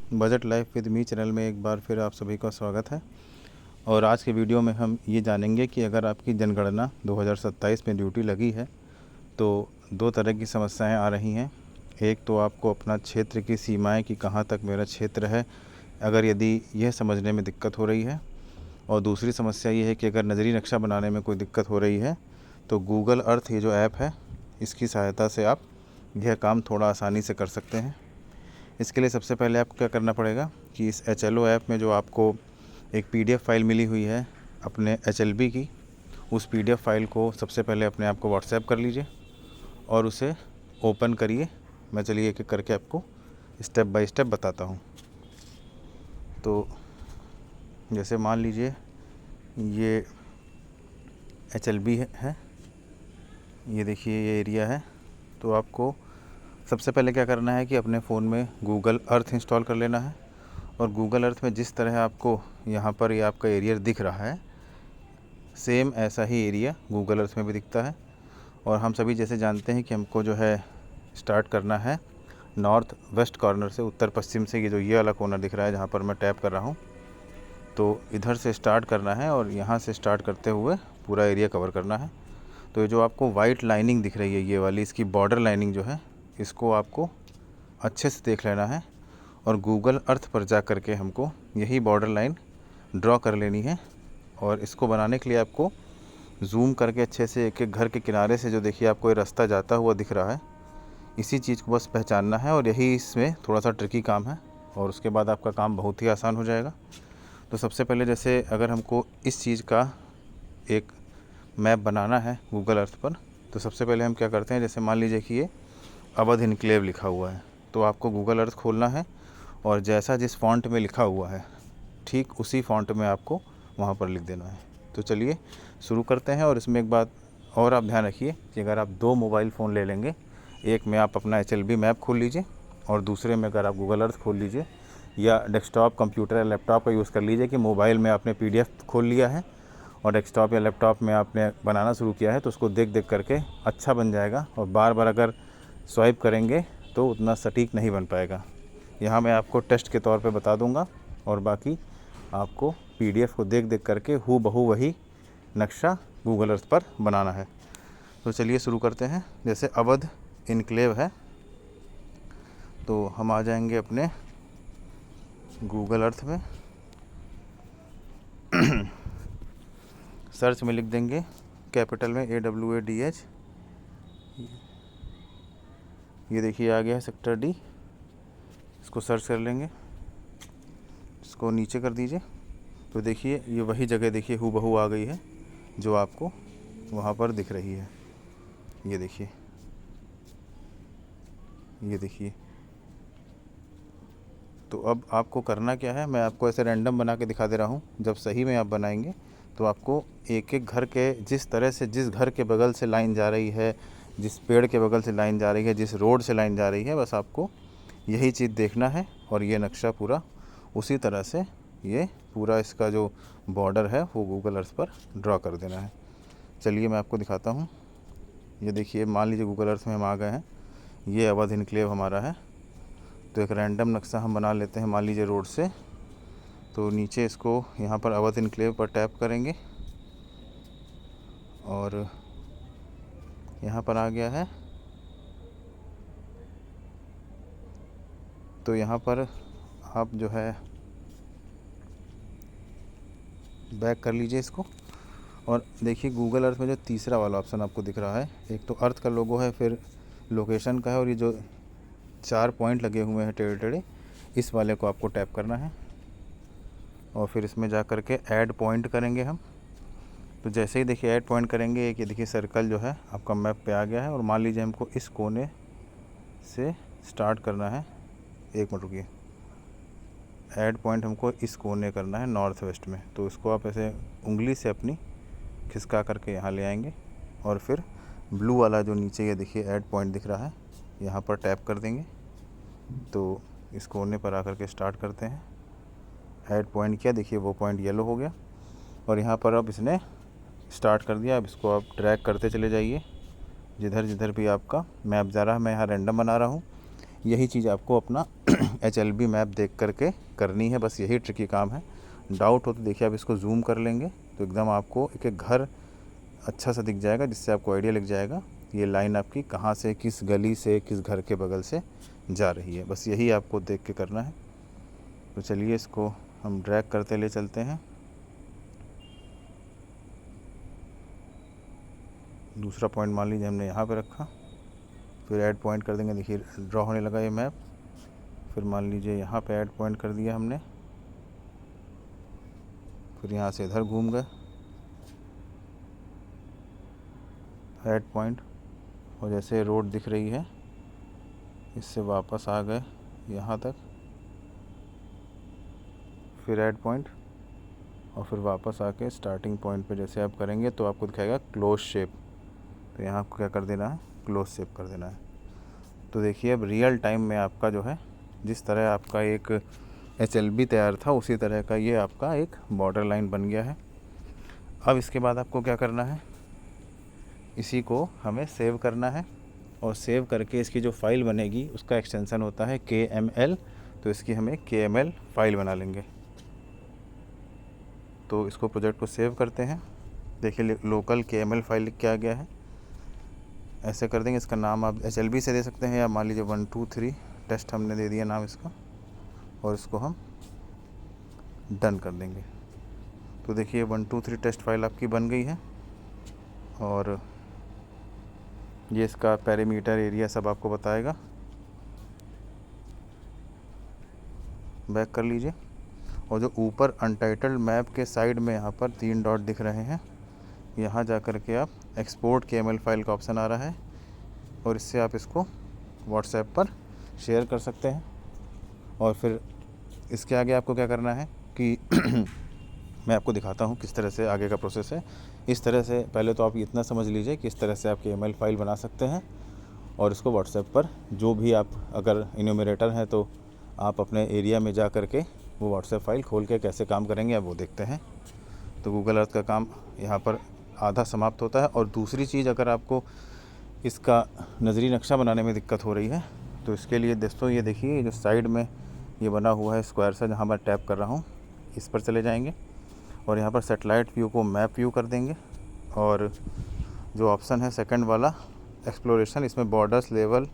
Budget life with me channel में एक बार फिर आप सभी का स्वागत है। और आज के वीडियो में हम ये जानेंगे कि अगर आपकी जनगणना 2027 में ड्यूटी लगी है तो दो तरह की समस्याएं आ रही हैं। एक तो आपको अपना क्षेत्र की सीमाएं कि कहां तक मेरा क्षेत्र है, अगर यदि यह समझने में दिक्कत हो रही है, और दूसरी समस्या ये है कि अगर नज़री नक्शा बनाने में कोई दिक्कत हो रही है तो गूगल अर्थ ये जो ऐप है इसकी सहायता से आप यह काम थोड़ा आसानी से कर सकते हैं। इसके लिए सबसे पहले आपको क्या करना पड़ेगा कि इस HLO ऐप में जो आपको एक PDF फाइल मिली हुई है अपने HLB की, उस PDF फाइल को सबसे पहले अपने आप को व्हाट्सएप कर लीजिए और उसे ओपन करिए। मैं चलिए एक एक करके आपको स्टेप बाय स्टेप बताता हूँ। तो जैसे मान लीजिए ये HLB है, ये देखिए ये एरिया है। तो आपको सबसे पहले क्या करना है कि अपने फ़ोन में गूगल अर्थ इंस्टॉल कर लेना है। और गूगल अर्थ में जिस तरह आपको यहाँ पर ये आपका एरिया दिख रहा है, सेम ऐसा ही एरिया गूगल अर्थ में भी दिखता है। और हम सभी जैसे जानते हैं कि हमको जो है स्टार्ट करना है नॉर्थ वेस्ट कॉर्नर से, उत्तर पश्चिम से। ये वाला कॉर्नर दिख रहा है जहाँ पर मैं टैप कर रहा हूँ, तो इधर से स्टार्ट करना है और यहाँ से स्टार्ट करते हुए पूरा एरिया कवर करना है। तो ये जो आपको वाइट लाइनिंग दिख रही है ये वाली, इसकी बॉर्डर लाइनिंग जो है, इसको आपको अच्छे से देख लेना है और गूगल अर्थ पर जा कर के हमको यही बॉर्डर लाइन ड्रॉ कर लेनी है। और इसको बनाने के लिए आपको जूम करके अच्छे से एक एक घर के किनारे से जो देखिए आपको ये रास्ता जाता हुआ दिख रहा है, इसी चीज़ को बस पहचानना है। और यही इसमें थोड़ा सा ट्रिकी काम है और उसके बाद आपका काम बहुत ही आसान हो जाएगा। तो सबसे पहले जैसे अगर हमको इस चीज़ का एक मैप बनाना है गूगल अर्थ पर, तो सबसे पहले हम क्या करते हैं, जैसे मान लीजिए कि ये अवध इनक्लेव लिखा हुआ है, तो आपको गूगल अर्थ खोलना है और जैसा जिस फ़ॉन्ट में लिखा हुआ है ठीक उसी फ़ॉन्ट में आपको वहाँ पर लिख देना है। तो चलिए शुरू करते हैं। और इसमें एक बात और आप ध्यान रखिए कि अगर आप दो मोबाइल फ़ोन ले लेंगे, एक में आप अपना HLB मैप खोल लीजिए और दूसरे में अगर आप गूगल अर्थ खोल लीजिए, या डेस्कटॉप कंप्यूटर या लैपटॉप का यूज़ कर लीजिए कि मोबाइल में आपने PDF खोल लिया है और डेस्कटॉप या लैपटॉप में आपने बनाना शुरू किया है, तो उसको देख देख करके अच्छा बन जाएगा। और बार बार अगर स्वाइप करेंगे तो उतना सटीक नहीं बन पाएगा। यहाँ मैं आपको टेस्ट के तौर पे बता दूंगा और बाकी आपको PDF को देख देख करके हूबहू वही नक्शा गूगल अर्थ पर बनाना है। तो चलिए शुरू करते हैं। जैसे अवध इनक्लेव है तो हम आ जाएंगे अपने गूगल अर्थ में, सर्च में लिख देंगे कैपिटल में AWADH। ये देखिए आ गया है सेक्टर D, इसको सर्च कर लेंगे, इसको नीचे कर दीजिए। तो देखिए ये वही जगह देखिए हूबहू आ गई है जो आपको वहाँ पर दिख रही है। ये देखिए, ये देखिए। तो अब आपको करना क्या है, मैं आपको ऐसे रैंडम बना के दिखा दे रहा हूँ। जब सही में आप बनाएंगे तो आपको एक एक घर के जिस तरह से, जिस घर के बगल से लाइन जा रही है, जिस पेड़ के बगल से लाइन जा रही है, जिस रोड से लाइन जा रही है, बस आपको यही चीज़ देखना है और ये नक्शा पूरा उसी तरह से ये पूरा इसका जो बॉर्डर है वो गूगल अर्थ पर ड्रॉ कर देना है। चलिए मैं आपको दिखाता हूँ। ये देखिए मान लीजिए गूगल अर्थ में हम आ गए हैं, ये अवध इनक्लेव हमारा है। तो एक रैंडम नक्शा हम बना लेते हैं, मान लीजिए रोड से। तो नीचे इसको यहाँ पर अवध इनक्लेव पर टैप करेंगे और यहाँ पर आ गया है। तो यहाँ पर आप जो है बैक कर लीजिए इसको और देखिए गूगल अर्थ में जो तीसरा वाला ऑप्शन आपको दिख रहा है, एक तो अर्थ का लोगो है, फिर लोकेशन का है, और ये जो 4 पॉइंट लगे हुए हैं टेढ़े टेढ़े, इस वाले को आपको टैप करना है और फिर इसमें जा कर के ऐड पॉइंट करेंगे हम। तो जैसे ही देखिए ऐड पॉइंट करेंगे, एक ये देखिए सर्कल जो है आपका मैप पे आ गया है। और मान लीजिए हमको इस कोने से स्टार्ट करना है, एक मिनट रुकिए, ऐड पॉइंट हमको इस कोने करना है नॉर्थ वेस्ट में। तो इसको आप ऐसे उंगली से अपनी खिसका करके यहाँ ले आएंगे और फिर ब्लू वाला जो नीचे ये देखिए ऐड पॉइंट दिख रहा है, यहाँ पर टैप कर देंगे। तो इस कोने पर आकर के स्टार्ट करते हैं, ऐड पॉइंट किया, देखिए वो पॉइंट येलो हो गया और यहाँ पर अब इसने स्टार्ट कर दिया। अब इसको आप ड्रैग करते चले जाइए जिधर जिधर भी आपका मैप जा रहा है। मैं यहाँ रैंडम बना रहा हूँ, यही चीज़ आपको अपना HLB मैप देख करके करनी है, बस यही ट्रिकी काम है। डाउट हो तो देखिए आप इसको जूम कर लेंगे तो एकदम आपको एक एक घर अच्छा सा दिख जाएगा, जिससे आपको आइडिया लग जाएगा ये लाइन आपकी कहाँ से, किस गली से, किस घर के बगल से जा रही है। बस यही आपको देख के करना है। तो चलिए इसको हम ड्रैग करते ले चलते हैं। दूसरा पॉइंट मान लीजिए हमने यहाँ पे रखा, फिर ऐड पॉइंट कर देंगे। देखिए ड्रॉ होने लगा ये मैप। फिर मान लीजिए यहाँ पे ऐड पॉइंट कर दिया हमने, फिर यहाँ से इधर घूम गए ऐड पॉइंट, और जैसे रोड दिख रही है इससे वापस आ गए यहाँ तक, फिर ऐड पॉइंट, और फिर वापस आके स्टार्टिंग पॉइंट पे जैसे आप करेंगे तो आपको दिखाएगा क्लोज शेप। तो यहाँ आपको क्या कर देना है, क्लोज शेप कर देना है। तो देखिए अब रियल टाइम में आपका जो है, जिस तरह आपका एक HLB तैयार था उसी तरह का ये आपका एक बॉर्डर लाइन बन गया है। अब इसके बाद आपको क्या करना है, इसी को हमें सेव करना है, और सेव करके इसकी जो फाइल बनेगी उसका एक्सटेंशन होता है KML। तो इसकी हमें KML फाइल बना लेंगे। तो इसको प्रोजेक्ट को सेव करते हैं। देखिए लोकल KML फाइल लिख के आ गया है। ऐसे कर देंगे, इसका नाम आप HLB से दे सकते हैं, या मान लीजिए 1 2 3 टेस्ट हमने दे दिया नाम इसका, और इसको हम डन कर देंगे। तो देखिए 1 2 3 टेस्ट फाइल आपकी बन गई है, और ये इसका पेरीमीटर एरिया सब आपको बताएगा। बैक कर लीजिए, और जो ऊपर अनटाइटल्ड मैप के साइड में यहाँ पर 3 डॉट दिख रहे हैं, यहाँ जा कर के आप एक्सपोर्ट KML फाइल का ऑप्शन आ रहा है, और इससे आप इसको व्हाट्सएप पर शेयर कर सकते हैं। और फिर इसके आगे आपको क्या करना है कि मैं आपको दिखाता हूँ किस तरह से आगे का प्रोसेस है। इस तरह से पहले तो आप इतना समझ लीजिए कि इस तरह से आप KML फाइल बना सकते हैं, और इसको व्हाट्सएप पर जो भी आप अगर इन्यूमरेटर हैं तो आप अपने एरिया में जा कर के वो व्हाट्सएप फाइल खोल के कैसे काम करेंगे अब वो देखते हैं। तो गूगल अर्थ का काम यहाँ पर आधा समाप्त होता है। और दूसरी चीज़, अगर आपको इसका नज़री नक्शा बनाने में दिक्कत हो रही है तो इसके लिए दोस्तों ये देखिए जो साइड में ये बना हुआ है स्क्वायर सा, जहाँ मैं टैप कर रहा हूँ इस पर चले जाएंगे, और यहाँ पर सेटेलाइट व्यू को मैप व्यू कर देंगे, और जो ऑप्शन है सेकंड वाला एक्सप्लोरेशन, इसमें बॉर्डर्स लेवल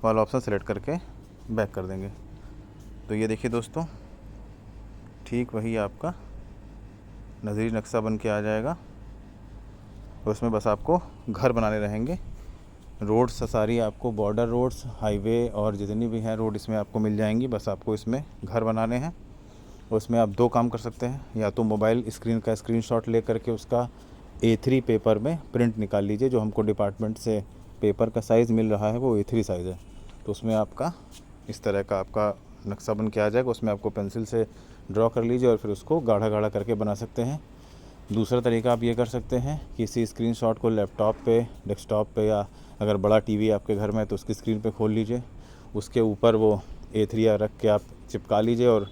वाला ऑप्शन सेलेक्ट करके बैक कर देंगे। तो ये देखिए दोस्तों, ठीक वही आपका नज़री नक्शा बन के आ जाएगा। तो इसमें बस आपको घर बनाने रहेंगे। रोड्स सारी आपको बॉर्डर रोड्स, हाईवे और जितनी भी हैं रोड इसमें आपको मिल जाएंगी। बस आपको इसमें घर बनाने हैं। उसमें आप 2 काम कर सकते हैं, या तो मोबाइल स्क्रीन का स्क्रीनशॉट ले करके उसका A3 पेपर में प्रिंट निकाल लीजिए। जो हमको डिपार्टमेंट से पेपर का साइज़ मिल रहा है वो A3 साइज़ है, तो उसमें आपका इस तरह का आपका नक्शा बन के आ जाएगा। उसमें आपको पेंसिल से ड्रॉ कर लीजिए और फिर उसको गाढ़ा गाढ़ा करके बना सकते हैं। दूसरा तरीका आप ये कर सकते हैं, किसी स्क्रीनशॉट को लैपटॉप पे, डेस्कटॉप पे, या अगर बड़ा टीवी आपके घर में है तो उसकी स्क्रीन पे खोल लीजिए, उसके ऊपर वो A3 रख के आप चिपका लीजिए, और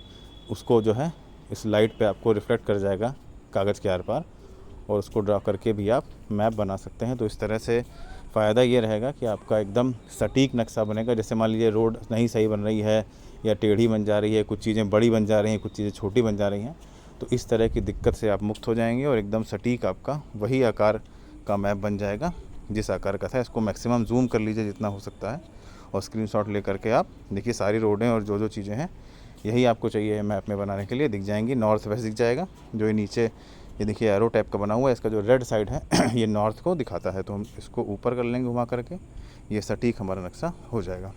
उसको जो है इस लाइट पे आपको रिफ्लेक्ट कर जाएगा कागज़ के आर पार, और उसको ड्रा करके भी आप मैप बना सकते हैं। तो इस तरह से फ़ायदा ये रहेगा कि आपका एकदम सटीक नक्शा बनेगा। जैसे मान लीजिए रोड नहीं सही बन रही है, या टेढ़ी बन जा रही है, कुछ चीज़ें बड़ी बन जा रही हैं, कुछ चीज़ें छोटी बन जा रही हैं, तो इस तरह की दिक्कत से आप मुक्त हो जाएंगे, और एकदम सटीक आपका वही आकार का मैप बन जाएगा जिस आकार का था। इसको मैक्सिमम जूम कर लीजिए जितना हो सकता है, और स्क्रीनशॉट ले करके आप देखिए सारी रोडें और जो जो चीज़ें हैं यही आपको चाहिए मैप में बनाने के लिए दिख जाएंगी। नॉर्थ वेस्ट दिख जाएगा। जो ये नीचे ये देखिए एरो टाइप का बना हुआ है, इसका जो रेड साइड है ये नॉर्थ को दिखाता है। तो हम इसको ऊपर कर लेंगे घुमा करके, ये सटीक हमारा नक्शा हो जाएगा।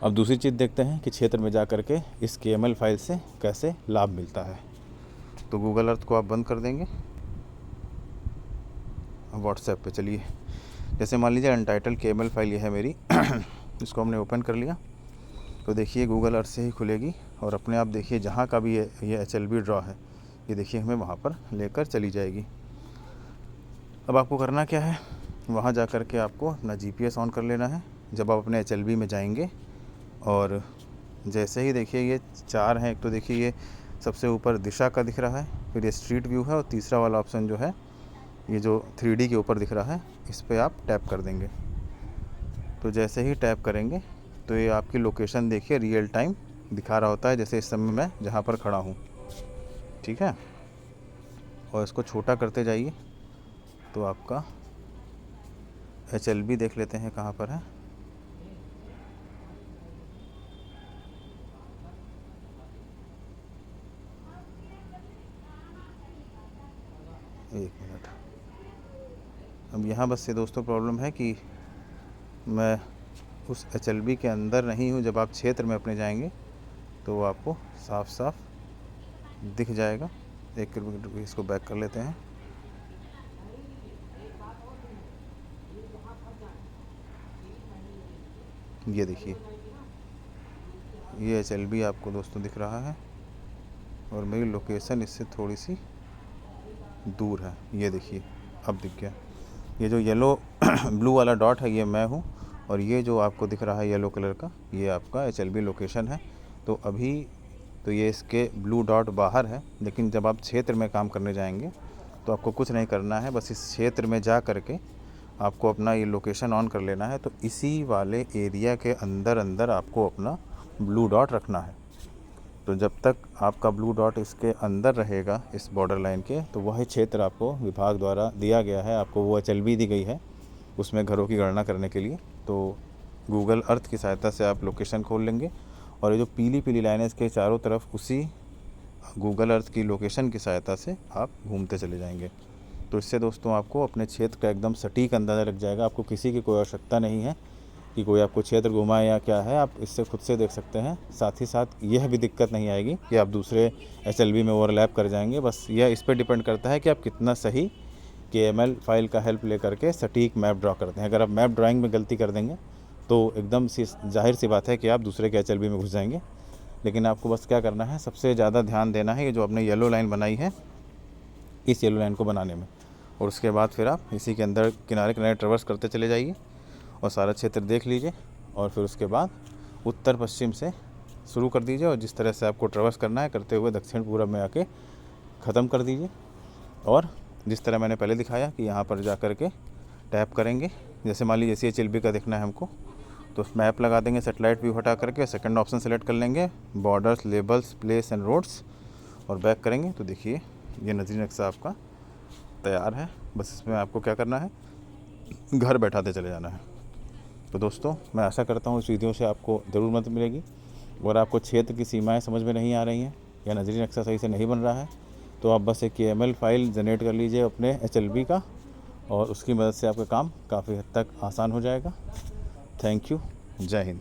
अब दूसरी चीज़ देखते हैं कि क्षेत्र में जा कर के इस KML फाइल से कैसे लाभ मिलता है। तो गूगल अर्थ को आप बंद कर देंगे। व्हाट्सएप पे चलिए, जैसे मान लीजिए अनटाइटल्ड KML फाइल ये है मेरी इसको हमने ओपन कर लिया, तो देखिए गूगल अर्थ से ही खुलेगी, और अपने आप देखिए जहाँ का भी ये HLB ड्रॉ है ये देखिए हमें वहाँ पर लेकर चली जाएगी। अब आपको करना क्या है, वहाँ जा कर के आपको अपना GPS ऑन कर लेना है जब आप अपने HLB में जाएंगे। और जैसे ही देखिए ये 4 हैं, एक तो देखिए ये सबसे ऊपर दिशा का दिख रहा है, फिर ये स्ट्रीट व्यू है, और तीसरा वाला ऑप्शन जो है ये जो 3D के ऊपर दिख रहा है इस पर आप टैप कर देंगे। तो जैसे ही टैप करेंगे तो ये आपकी लोकेशन देखिए रियल टाइम दिखा रहा होता है, जैसे इस समय मैं जहाँ पर खड़ा हूँ, ठीक है। और इसको छोटा करते जाइए तो आपका HLB देख लेते हैं कहाँ पर है। एक मिनट, अब यहाँ बस ये दोस्तों प्रॉब्लम है कि मैं उस HLB के अंदर नहीं हूँ। जब आप क्षेत्र में अपने जाएंगे तो वो आपको साफ साफ दिख जाएगा। एक मिनट, इसको बैक कर लेते हैं। ये देखिए, ये HLB आपको दोस्तों दिख रहा है और मेरी लोकेशन इससे थोड़ी सी दूर है। ये देखिए अब दिख गया। ये जो येलो ब्लू वाला डॉट है ये मैं हूँ, और ये जो आपको दिख रहा है येलो कलर का ये आपका HLB लोकेशन है। तो अभी तो ये इसके ब्लू डॉट बाहर है, लेकिन जब आप क्षेत्र में काम करने जाएंगे तो आपको कुछ नहीं करना है, बस इस क्षेत्र में जा कर के आपको अपना ये लोकेशन ऑन कर लेना है। तो इसी वाले एरिया के अंदर अंदर आपको अपना ब्लू डॉट रखना है। तो जब तक आपका ब्लू डॉट इसके अंदर रहेगा इस बॉर्डर लाइन के, तो वह क्षेत्र आपको विभाग द्वारा दिया गया है। आपको वो HLB दी गई है उसमें घरों की गणना करने के लिए। तो गूगल अर्थ की सहायता से आप लोकेशन खोल लेंगे, और ये जो पीली पीली लाइन है इसके चारों तरफ उसी गूगल अर्थ की लोकेशन की सहायता से आप घूमते चले जाएंगे। तो इससे दोस्तों आपको अपने क्षेत्र का एकदम सटीक अंदाज़ा लग जाएगा। आपको किसी की कोई आवश्यकता नहीं है कि कोई आपको क्षेत्र घुमाए या क्या है, आप इससे खुद से देख सकते हैं। साथ ही साथ यह भी दिक्कत नहीं आएगी कि आप दूसरे HLB में ओवरलैप कर जाएंगे। बस यह इस पर डिपेंड करता है कि आप कितना सही KML फाइल का हेल्प ले करके सटीक मैप ड्रॉ करते हैं। अगर आप मैप ड्राइंग में गलती कर देंगे तो एकदम सी जाहिर सी बात है कि आप दूसरे के HLB में घुस जाएंगे। लेकिन आपको बस क्या करना है, सबसे ज़्यादा ध्यान देना है ये जो आपने येलो लाइन बनाई है इस येलो लाइन को बनाने में, और उसके बाद फिर आप इसी के अंदर किनारे किनारे ट्रैवर्स करते चले जाइए और सारा क्षेत्र देख लीजिए। और फिर उसके बाद उत्तर पश्चिम से शुरू कर दीजिए, और जिस तरह से आपको ट्रैवर्स करना है करते हुए दक्षिण पूरब में आके ख़त्म कर दीजिए। और जिस तरह मैंने पहले दिखाया कि यहाँ पर जा कर के टैप करेंगे, जैसे मान लीजिए HLB का देखना है हमको, तो मैप लगा देंगे, सेटेलाइट व्यू हटा करके सेकंड ऑप्शन सेलेक्ट कर लेंगे, borders, labels, place and roads, और बैक करेंगे तो देखिए ये नजरी नक्शा आपका तैयार है। बस इसमें आपको क्या करना है, घर बैठाते चले जाना है। तो दोस्तों मैं आशा करता हूँ इस वीडियो से आपको ज़रूर मदद मिलेगी। और आपको क्षेत्र की सीमाएं समझ में नहीं आ रही हैं या नजरी नक्शा सही से नहीं बन रहा है, तो आप बस एक KML फाइल जनरेट कर लीजिए अपने HLB का, और उसकी मदद से आपका काम काफ़ी हद तक आसान हो जाएगा। थैंक यू, जय हिंद।